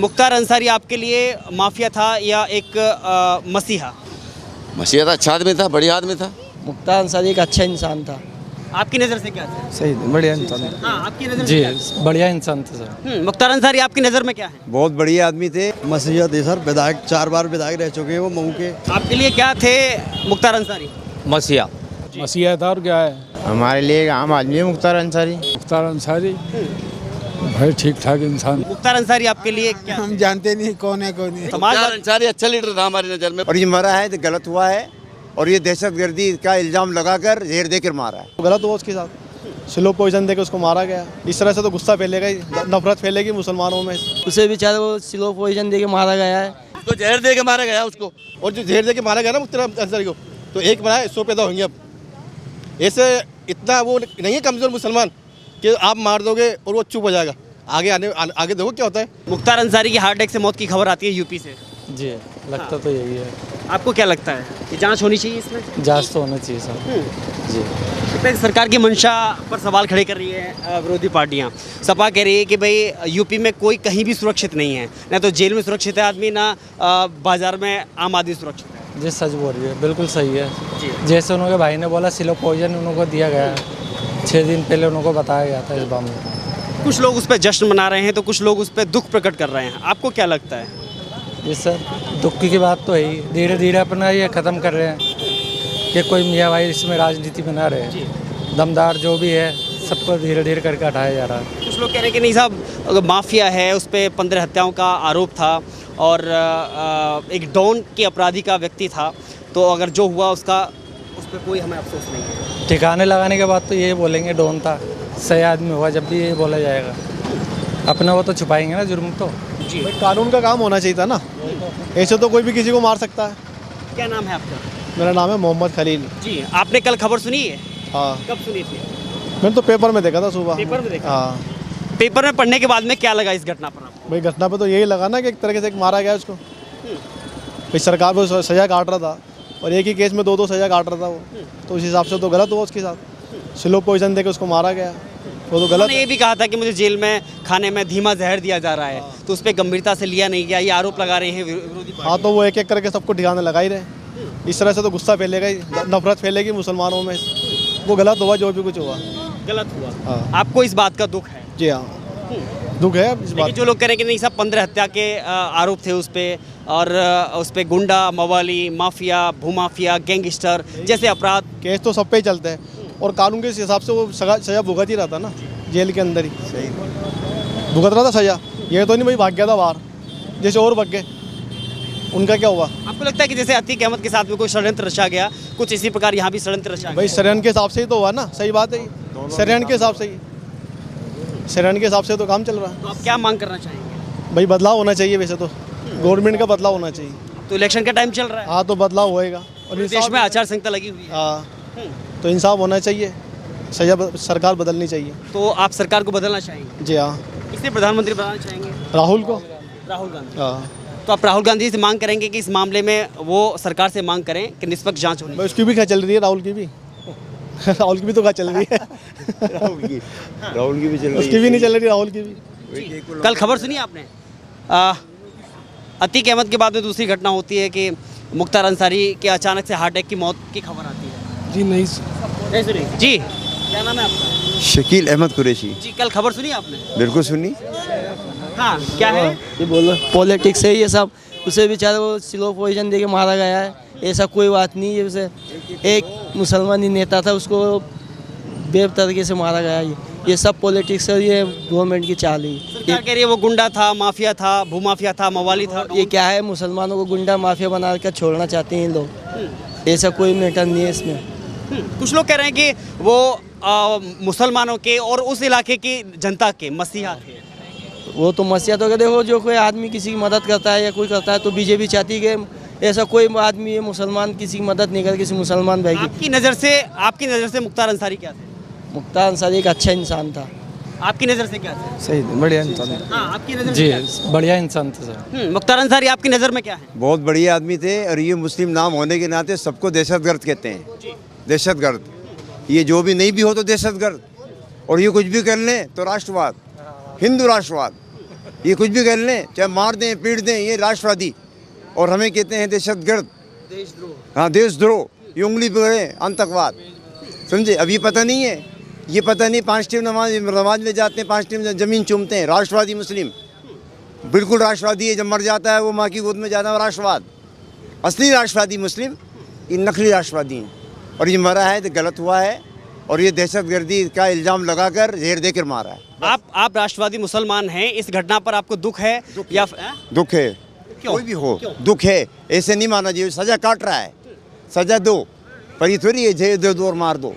मुख्तार अंसारी आपके लिए माफिया था या एक मसीहा? मसीहा था, अच्छा आदमी था, बढ़िया आदमी था। मुख्तार अंसारी एक अच्छा इंसान था। आपकी नज़र से क्या था? सही, बढ़िया इंसान था। हाँ, आपकी नज़र जी, से क्या था? बढ़िया इंसान था सर। मुख्तार अंसारी आपकी नज़र में क्या है? बहुत बढ़िया आदमी थे। मसीहा थे सर, विधायक 4 बार विधायक रह चुके हैं वो मऊ के। आपके लिए क्या थे मुख्तार अंसारी? मसीहा मसीहा था और क्या है। हमारे लिए आम आदमी है मुख्तार अंसारी। मुख्तार अंसारी भाई ठीक ठाक इंसान। मुख्तार अंसारी आपके लिए क्या? हम जानते नहीं कौन है कौन नहीं। समाजवादी अंसारी अच्छा लीडर था हमारी नज़र में। और ये मरा है तो गलत हुआ है, और ये दहशतगर्दी का इल्जाम लगाकर जहर देकर मारा है। गलत हुआ उसके साथ, स्लो पॉइजन देकर उसको मारा गया। इस तरह से तो गुस्सा फैलेगा ही, नफरत फैलेगी मुसलमानों में। उसे बेचारे वो स्लो पॉइजन देके मारा गया है। उसको जहर दे के मारा गया उसको। और जो जहर देकर मारा गया ना मुख्तार अंसारी को, तो एक बनाए 100 पैदा होंगे। अब ऐसे इतना वो नहीं है कमज़ोर मुसलमान कि आप मार दोगे और वो चुप हो जाएगा। आगे देखो क्या होता है। मुख्तार अंसारी की हार्ट अटैक से मौत की खबर आती है यूपी से। जी, लगता तो यही है। आपको क्या लगता है कि जांच होनी चाहिए इसमें? जांच तो होना चाहिए सर। जी, लगता है कि सरकार की मंशा पर सवाल खड़े कर रही है विरोधी पार्टियां। सपा कह रही है कि भाई यूपी में कोई कहीं भी सुरक्षित नहीं है, ना तो जेल में सुरक्षित है आदमी, ना बाजार में आम आदमी सुरक्षित है। जी सच बोल रही है, बिल्कुल सही है। जी। जैसे उनके भाई ने बोला स्लो पॉइजन उनको दिया गया है, 6 दिन पहले उनको बताया गया था इस मामले में। कुछ लोग उस पर जश्न मना रहे हैं तो कुछ लोग उस पर दुख प्रकट कर रहे हैं। आपको क्या लगता है? जी सर, दुख की बात तो है ही। धीरे धीरे अपना ये ख़त्म कर रहे हैं कि कोई मियाँ भाई इसमें राजनीति में ना रहे। दमदार जो भी है सबको धीरे धीरे करके हटाया जा रहा है। कुछ लोग कह रहे हैं कि नहीं साहब, अगर माफिया है, उस पर 15 हत्याओं का आरोप था और एक डॉन के अपराधी का व्यक्ति था, तो अगर जो हुआ उसका उस पर कोई हमें अफसोस नहीं है। ठिकाने लगाने के बाद तो ये बोलेंगे डॉन था, सही आदमी हुआ, जब भी ये बोला जाएगा। अपना वो तो छुपाएंगे ना जुर्म तो। जी, भाई कानून का काम होना चाहिए था ना। ऐसे तो कोई भी किसी को मार सकता है। क्या नाम है आपका? मेरा नाम है मोहम्मद खलील। जी, आपने कल खबर सुनी है? हाँ, कब सुनी थी? मैंने तो पेपर में देखा था सुबह। पेपर में देखा? हाँ पेपर में पढ़ने के बाद में क्या लगा इस घटना पर आपको? भाई, घटना पे तो यही लगा ना कि एक तरीके से एक मारा गया उसको। भाई सरकार को सज़ा काट रहा था और एक ही केस में 2-2 सज़ा काट रहा था वो, तो उस हिसाब से तो गलत हुआ उसके साथ। स्लो पॉइजन देकर उसको मारा गया, वो तो गलत उन्होंने ये भी कहा था कि मुझे जेल में खाने में धीमा जहर दिया जा रहा है, तो उस पर गंभीरता से लिया नहीं गया, ये आरोप लगा रहे हैं विरोधी पार्टी। हाँ, तो वो एक एक करके सबको ठिकाने लगा ही रहे। इस तरह से तो गुस्सा फैलेगा ही, नफरत फैलेगी मुसलमानों में। वो गलत हुआ जो भी कुछ हुआ। गलत हुआ। हाँ। आपको इस बात का दुख है? जी हाँ, दुख है इस लेकिन बात। जो लोग कह रहे हैं कि नहीं साहब, 15 हत्या के आरोप थे उस पर, और उस पर गुंडा, मवाली, माफिया, भूमाफिया, गैंगस्टर जैसे अपराध। केस तो सब पे ही चलते हैं और कानून के हिसाब से वो सज़ा भुगत ही रहा था ना, जेल के अंदर ही सही भुगत रहा था सज़ा। ये तो नहीं भाई भाग गया था बाहर, जैसे और भाग गए, उनका क्या हुआ? आपको लगता है कि जैसे अतीक अहमद के साथ में कोई षड्यंत्र रचा गया, कुछ इसी प्रकार यहाँ भी षड्यंत्र रचा भाई शरण के हिसाब से ही तो हुआ ना, सही बात है। शरण के हिसाब से ही, शरण के हिसाब से तो काम चल रहा है। तो आप क्या मांग करना चाहेंगे? भाई बदलाव होना चाहिए, वैसे तो गवर्नमेंट का बदलाव होना चाहिए। तो इलेक्शन का टाइम चल रहा है, हाँ, तो बदलाव होएगा और देश में आचार संहिता लगी हुई है। हाँ, तो इंसाफ होना चाहिए, सजा सरकार बदलनी चाहिए। तो आप सरकार को बदलना चाहेंगे? जी हाँ, किसे प्रधानमंत्री बनाना चाहेंगे? राहुल को। राहुल गांधी। हाँ, तो आप राहुल गांधी से मांग करेंगे कि इस मामले में वो सरकार से मांग करें कि निष्पक्ष जांच होनी भाई उसकी भी क्या चल रही है, राहुल की भी राहुल की भी तो क्या चल रही है। राहुल की भी चल रही है। उसकी भी नहीं चल रही, राहुल की भी। चाहिए। कल खबर सुनी आपने? अतीक अहमद के बाद में दूसरी घटना होती है कि मुख्तार अंसारी के अचानक से हार्ट अटैक की मौत की खबर आती है। जी नहीं सुनी? जी, क्या नाम है आपका? शकील अहमद कुरैशी। जी, कल खबर सुनी आपने? बिल्कुल सुनी। हाँ, क्या है? ये बोलो पॉलिटिक्स है ये सब। उसे बेचारे वो स्लो पॉइजन देके मारा गया है, ऐसा कोई बात नहीं है। उसे एक मुसलमानी नेता था, उसको बेब तरीके से मारा गया। ये सब पॉलिटिक्स है, ये गवर्नमेंट की चाल है। सरकार कह रही है वो गुंडा था, माफिया था, भूमाफिया था, मवाली था। ये क्या है, मुसलमानों को गुंडा माफिया बना कर छोड़ना चाहते हैं ये लोग। ऐसा कोई मैटर नहीं है इसमें। कुछ लोग कह रहे हैं कि वो मुसलमानों के और उस इलाके की जनता के मसीहा थे। वो तो मसीहा तो देखो, जो कोई आदमी किसी की मदद करता है या कोई करता है तो बीजेपी चाहती है कि ऐसा कोई आदमी है मुसलमान किसी की मदद नहीं कर, किसी मुसलमान भाई की। आपकी नज़र से मुख्तार अंसारी क्या थे? मुख्तार अंसारी एक अच्छा इंसान था। आपकी नज़र से क्या थे? सही, बढ़िया इंसान था। हाँ, आपकी नज़र से जी, क्या थे? बढ़िया इंसान था सर। मुख्तार अंसारी आपकी नज़र में क्या है? बहुत बढ़िया आदमी थे, और ये मुस्लिम नाम होने के नाते सबको दहशतगर्द कहते हैं। दहशतगर्द, ये जो भी नहीं भी हो तो दहशतगर्द, और ये कुछ भी कर लें तो राष्ट्रवाद, हिंदू राष्ट्रवाद। ये कुछ भी कर लें, चाहे मार दें पीट दें, ये राष्ट्रवादी, और हमें कहते हैं दहशतगर्द, हाँ देशद्रोह, ये उंगली पकड़े आतंकवाद, समझे। अब ये पता नहीं है, ये पता नहीं 5 टाइम नमाज में जाते हैं, 5 टाइम ज़मीन चूमते हैं, राष्ट्रवादी मुस्लिम, बिल्कुल राष्ट्रवादी है। जब मर जाता है वो माँ की गोद में जाता है राष्ट्रवाद। असली राष्ट्रवादी मुस्लिम, ये नकली राष्ट्रवादी हैं, और ये मरा है तो गलत हुआ है, और ये दहशतगर्दी का इल्ज़ाम लगाकर जहर देकर मारा है। आप राष्ट्रवादी मुसलमान हैं, इस घटना पर आपको दुख है या दुख है, क्यों? कोई भी हो क्यों? दुख है, ऐसे नहीं माना चाहिए। सज़ा काट रहा है, सज़ा दो, पर ये थोड़ी है जहर दे दो और मार दो।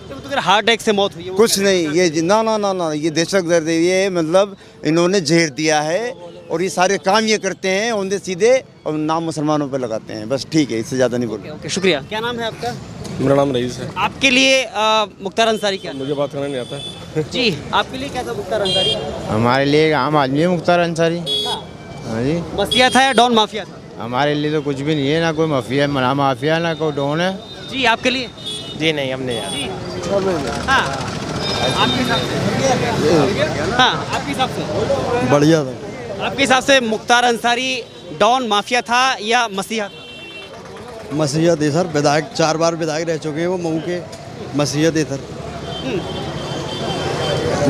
तो अगर हार्ट अटैक से मौत हुई है वो कुछ क्या नहीं, ये ना ना ना ना, ये दहशतगर्द है, ये मतलब इन्होंने जहर दिया है, और ये सारे काम ये करते हैं उन्हें सीधे, और नाम मुसलमानों पर लगाते हैं, बस ठीक है, इससे ज़्यादा नहीं बोल। ओके, शुक्रिया। क्या नाम है आपका? मेरा नाम रईस है। आपके लिए मुख्तार अंसारी क्या? मुझे बात करना नहीं आता। जी, आपके लिए क्या था मुख्तार अंसारी? हमारे लिए आम आदमी है मुख्तार अंसारी। हाँ जी, मसीहा था या डॉन माफिया था? हमारे लिए तो कुछ भी नहीं है, ना कोई माफिया, ना माफिया, ना कोई डॉन है। जी, आपके लिए? जी नहीं, हमने यार जी, हाँ, आपके हिसाब से? हाँ, आपके हिसाब से? बढ़िया था। आपके हिसाब से मुख्तार अंसारी डॉन माफिया था या मसीहा था? मसीहत है सर, विधायक 4 बार विधायक रह चुके हैं वो मऊ के। मसीहत है सर,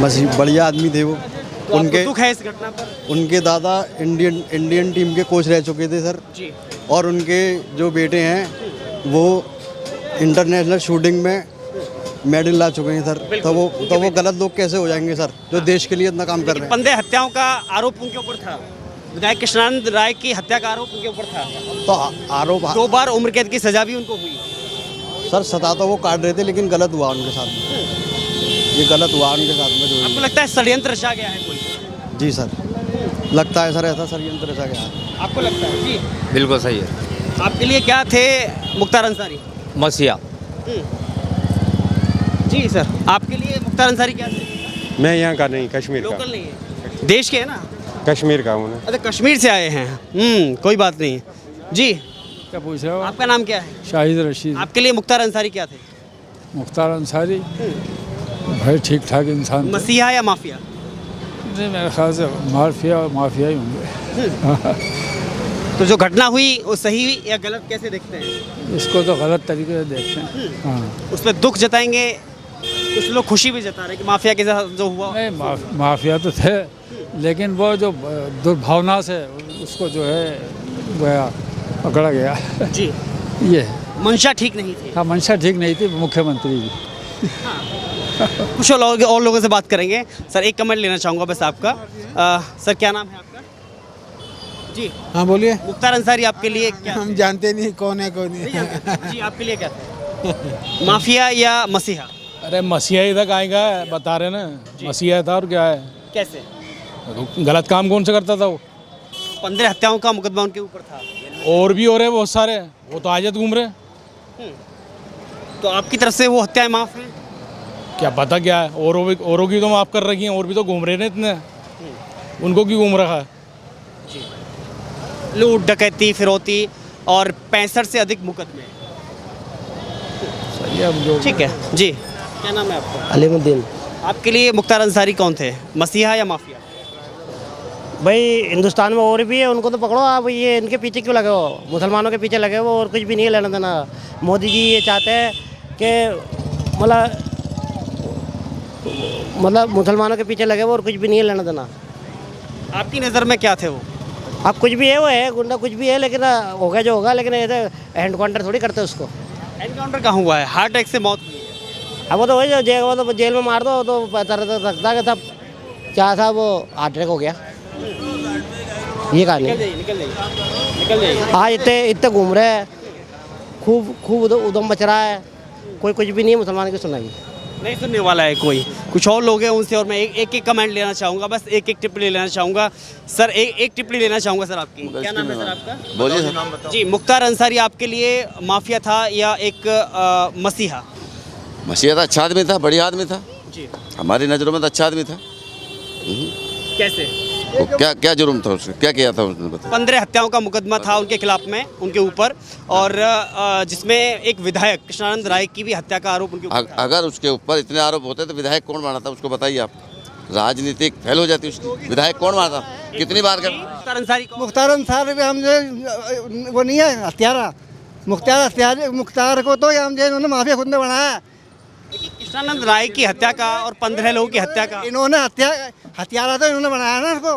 मसीह बढ़िया आदमी थे वो। तो आपको दुख है इस घटना पर? उनके दादा इंडियन टीम के कोच रह चुके थे सर, जी, और उनके जो बेटे हैं वो इंटरनेशनल शूटिंग में मेडल ला चुके हैं सर। तो वो गलत लोग कैसे हो जाएंगे सर, जो देश के लिए इतना काम कर रहे हैं। 15 हत्याओं का आरोप उनके ऊपर था। विधायक कृष्णानंद राय की हत्या का आरोप उनके ऊपर था। तो आरोप 2 बार उम्र कैद की सजा भी उनको हुई। सर सता तो वो काट रहे थे, लेकिन गलत हुआ उनके साथ में, ये गलत हुआ उनके साथ में जो। आपको लगता है षड्यंत्र रचा गया है कोई? जी सर, लगता है सर ऐसा षड्यंत्र रचा गया है। आपको लगता है? जी, बिल्कुल सही है। आपके लिए क्या थे मुख्तार अंसारी? मसीहा। जी सर, आपके लिए मुख्तार अंसारी क्या थे? मैं यहाँ का नहीं, कश्मीर का। लोकल नहीं है, देश के है ना? कश्मीर का हूँ ना। अच्छा, कश्मीर से आए हैं। कोई बात नहीं। जी, क्या पूछ रहे हो? आपका नाम क्या है? शाहिद रशीद। आपके लिए मुख्तार अंसारी क्या थे? मुख्तार अंसारी भाई ठीक ठाक इंसान थे। मसीहा या माफिया? नहीं, मेरे ख्याल से माफिया ही होंगे। तो जो घटना हुई वो सही या गलत कैसे देखते हैं? इसको तो गलत तरीके से देखते हैं। हाँ, उस पर दुख जताएंगे, कुछ लोग खुशी भी जता रहे हैं कि माफिया के साथ जो हुआ। नहीं माफिया तो थे, लेकिन वो जो दुर्भावना से उसको जो है वो पकड़ा गया। जी, ये मंशा ठीक नहीं थी। हाँ, मंशा ठीक नहीं थी मुख्यमंत्री की। कुछ और लोगों से बात करेंगे। सर, एक कमेंट लेना चाहूँगा बस आपका। सर, क्या नाम है आपका? जी, हाँ बोलिए। मुख्तार अंसारी आपके लिए क्या? हम जानते नहीं कौन है कौन नहीं नहीं। जानते? जी, आपके लिए क्या था? माफिया या मसीहा? अरे मसीहा ही था, काहे का है, बता रहे ना, मसीहा था और क्या है। कैसे? गलत काम कौन सा करता था वो? 15 हत्याओं का मुकदमा उनके ऊपर था। और भी हो रहे बहुत सारे, वो तो आजाद घूम रहे। तो आपकी तरफ से वो हत्याएं माफ हैं? क्या पता क्या है, औरों की तो माफ़ कर रखी हैं, और भी तो घूम रहे हैं इतने, उनको क्यों घूम रखा है? लूट डकैती फिरौती और 65 से अधिक मुकदमे। सही है, अब जो ठीक है जी, क्या नाम है आपका? अलीमुद्दीन। आपके लिए मुख्तार अंसारी कौन थे, मसीहा या माफिया? भाई हिंदुस्तान में और भी है, उनको तो पकड़ो आप, ये इनके पीछे क्यों लगे हो? मुसलमानों के पीछे लगे हो, और कुछ भी नहीं है लेना देना। मोदी जी ये चाहते हैं कि मतलब मुसलमानों के पीछे लगे हो और कुछ भी नहीं है लेना देना। आपकी नज़र में क्या थे वो? अब कुछ भी है, वो है गुंडा, कुछ भी है, लेकिन होगा जो होगा, लेकिन ऐसे हैंड काउंटर थोड़ी करते उसको। एनकाउंटर कहाँ हुआ है? हार्ट अटैक से मौत हुई है। अब वो तो वही जो जेल में मार दो तो पता लगता है कि सब क्या था, वो हार्ट अटैक हो गया। ये कहानी निकल जाइए। आज इतने घूम रहे हैं, खूब उदम बच रहा है, कोई कुछ भी नहीं है मुसलमान की सुनाई नहीं सुनने वाला है कोई। कुछ और लोग हैं उनसे, और मैं एक कमेंट लेना चाहूँगा, बस एक टिप्पणी लेना चाहूँगा। सर, एक टिप्पणी लेना चाहूँगा सर आपकी। क्या नाम है सर आपका? बोलिए सर। जी, मुख्तार अंसारी आपके लिए माफिया था या एक मसीहा? मसीहा था, अच्छा आदमी था, बढ़िया आदमी था जी। हमारी नज़रों में तो अच्छा आदमी था। कैसे? तो क्या जुर्म था उसका, क्या किया था उसने, बता। 15 हत्याओं का मुकदमा था उनके खिलाफ में, उनके ऊपर, और जिसमें एक विधायक कृष्णानंद राय की भी हत्या का आरोप उनके ऊपर था। अगर उसके ऊपर इतने आरोप होते तो विधायक कौन बना था, उसको बताइए आप। राजनीतिक फेल हो जाती उसकी। विधायक कौन मारता, कितनी बार कर मुख्तार अंसारी को मुख्तार अंसार भी हम जो वो नहीं है हत्यारा, मुख्तार को तो हम जो इन्होंने माफिया खुद ने बनाया। कृष्णानंद राय की हत्या का और 15 लोगों की हत्या का इन्होंने हत्यारा तो इन्होंने बनाया ना इसको।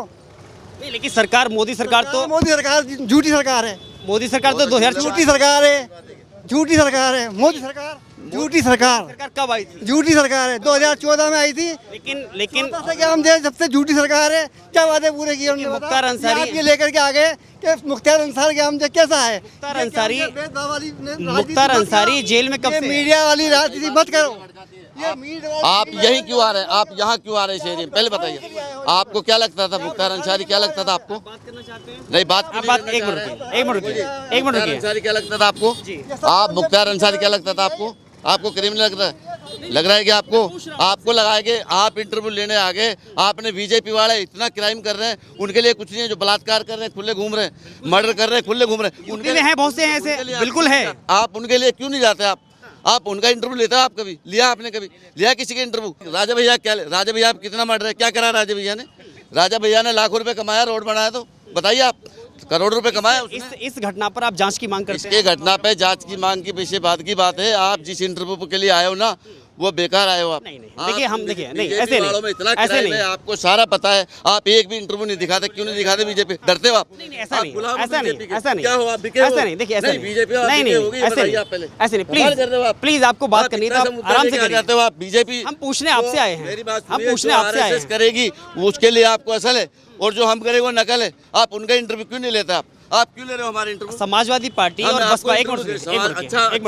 नहीं, लेकिन सरकार मोदी सरकार तो मोदी सरकार झूठी सरकार है, मोदी सरकार तो 2004 झूठी सरकार है, झूठी सरकार है मोदी सरकार, झूठी सरकार, सरकार कब आई थी? झूठी सरकार है 2014 में आई थी। लेकिन हम जो सबसे झूठी सरकार है, क्या वादे पूरे किए उन्होंने? मुख्तार अंसारी ये लेकर के आगे कि मुख्तार अंसारी के हम जो कैसा है? मुख्तार अंसारी जेल में कब से? मीडिया वाली राजनीति मत करो। आप यहीं क्यों आ रहे हैं, आप यहाँ क्यों आ रहे हैं शहर में, पहले बताइए। आपको क्या लगता था मुख्तार अंसारी, क्या लगता था आपको? नहीं, बात एक मिनट मुख्तार अंसारी क्या लगता था आपको? आप मुख्तार अंसारी क्या लगता था आपको? आपको क्रिमिनल लग रहा है कि आपको लगा है कि आप इंटरव्यू लेने आ गए, आपने बीजेपी वाले इतना क्राइम कर रहे हैं, उनके लिए कुछ नहीं है, जो बलात्कार कर रहे हैं खुले घूम रहे हैं, मर्डर कर रहे हैं खुले घूम रहे हैं, उनके लिए हैं, बहुत से हैं ऐसे, बिल्कुल है। आप उनके लिए क्यों नहीं जाते? आप उनका इंटरव्यू लेते हो? आप कभी लिया? आपने कभी लिया किसी के इंटरव्यू? राजा भैया क्या, राजा भैया आप कितना मर्डर है, क्या करा राजा भैया ने? राजा भैया ने लाखों रुपए कमाया, रोड बनाया, तो बताइए आप करोड़ रुपए कमाया उसने। इस घटना पर आप जांच की मांग करते हैं? इसके घटना पे जांच की मांग की पीछे बात की बात है। आप जिस इंटरव्यू के लिए आए हो ना, वो बेकार आए हो आप। नहीं, देखिए हम नहीं, ऐसे नहीं, ऐसे नहीं, आपको सारा पता है, आप एक भी इंटरव्यू नहीं दिखाते। क्यों नहीं दिखाते? बीजेपी डरते हो आप? ऐसा नहीं, क्या हो आप? ऐसा नहीं, देखिए ऐसा नहीं, बीजेपी ऐसे नहीं, प्लीज आपको बात करनी है तो आराम से जाते हो आप। बीजेपी हम पूछने आपसे आए हैं, हम पूछने आपसे आए हैं। करेगी उसके लिए आपको असल है, और जो हम करेंगे वो नकल है। आप उनका इंटरव्यू क्यों नहीं लेते? आप क्यों ले रहे हो हमारे इंटरव्यू? समाजवादी पार्टी और बसपा एक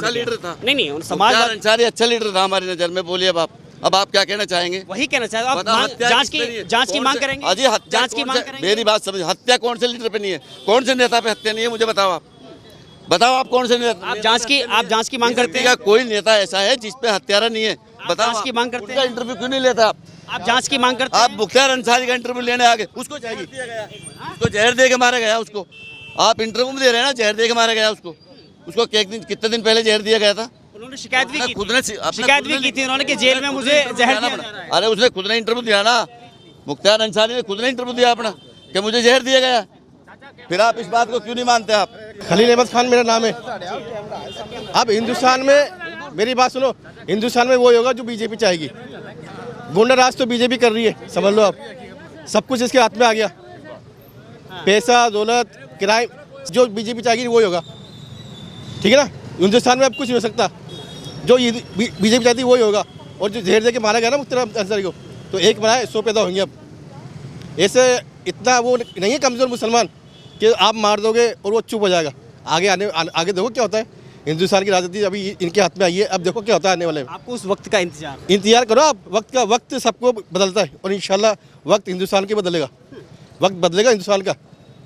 लीडर था। नहीं, समाजवादी अंसारी अच्छा लीडर था हमारी नजर में। बोलिए अब आप क्या कहना चाहेंगे? वही कहना चाहते हो आप? जांच की मांग करेंगे? अजी जांच की मांग करेंगे। मेरी बात समझ, हत्या कौन से लीडर पे नहीं है, कौन से नेता पे हत्या नहीं है? मुझे बताओ आप कौन से नेता? आप जांच की मांग करते हैं? कोई नेता ऐसा है जिस पे हत्यारा नहीं है? बताओ। जांच की मांग करते हैं? इंटरव्यू क्यों नहीं लेता आप जांच की मांग करते हैं? आप मुख्तार अंसारी का इंटरव्यू लेने आ गए, उसको उसको जहर दे के मारा गया। उसको आप इंटरव्यू में दे रहे हैं ना, जहर दे के मारा गया उसको कितने दिन पहले जहर दिया गया था? उन्होंने शिकायत भी की, खुद ने शिकायत भी की थी उन्होंने कि जेल में मुझे जहर दिया जा रहा है। अरे उसने खुद ने इंटरव्यू दिया ना, मुख्तार अंसारी ने खुद ने इंटरव्यू दिया अपना कि मुझे जहर दिया गया। फिर आप इस बात को क्यों नहीं मानते? आप खलील अहमद खान मेरा नाम है। अब हिंदुस्तान में, मेरी बात सुनो, हिंदुस्तान में वो होगा जो बीजेपी चाहेगी। गुंडा राज तो बीजेपी कर रही है, समझ लो। आप सब कुछ इसके हाथ में आ गया, पैसा दौलत क्राइम, जो बीजेपी चाहेगी वही होगा, ठीक है ना। हिंदुस्तान में अब कुछ नहीं हो सकता, जो बीजेपी चाहती है वही होगा। और जो जहर दे के मारा गया ना मुख्तार अंसारी को, तो एक बनाए 100 पैदा होंगे। अब ऐसे इतना वो नहीं है कमज़ोर मुसलमान कि आप मार दोगे और वो चुप हो जाएगा। आगे देखो क्या होता है। हिंदुस्तान की राजनीति अभी इनके हाथ में आई है, अब देखो क्या होता है आने वाले में। आपको उस वक्त का इंतजार करो आप। वक्त सबको बदलता है, और इंशाल्लाह वक्त हिंदुस्तान के बदलेगा, वक्त बदलेगा हिंदुस्तान का।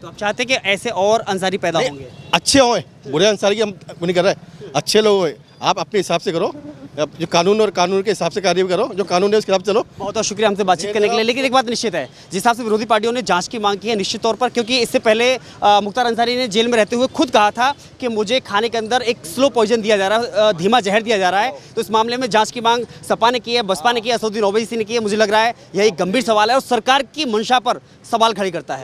तो आप चाहते हैं कि ऐसे और अंसारी पैदा होंगे? अच्छे हों, बुरे अंसारी की हम वो नहीं कर रहे, अच्छे लोग हों। आप अपने हिसाब से करो, जो कानून और कानून के हिसाब से कार्य करो, जो कानून है उसके हिसाब से चलो। बहुत बहुत शुक्रिया हमसे बातचीत करने के लिए। लेकिन एक बात निश्चित है, जिस हिसाब से विरोधी पार्टियों ने जांच की मांग की है निश्चित तौर पर, क्योंकि इससे पहले मुख्तार अंसारी ने जेल में रहते हुए खुद कहा था कि मुझे खाने के अंदर एक स्लो पॉइजन दिया जा रहा है, धीमा जहर दिया जा रहा है। तो इस मामले में जांच की मांग सपा ने की है, बसपा ने की है, असदुद्दीन ओवैसी ने की है। मुझे लग रहा है यह एक गंभीर सवाल है और सरकार की मंशा पर सवाल खड़े करता है।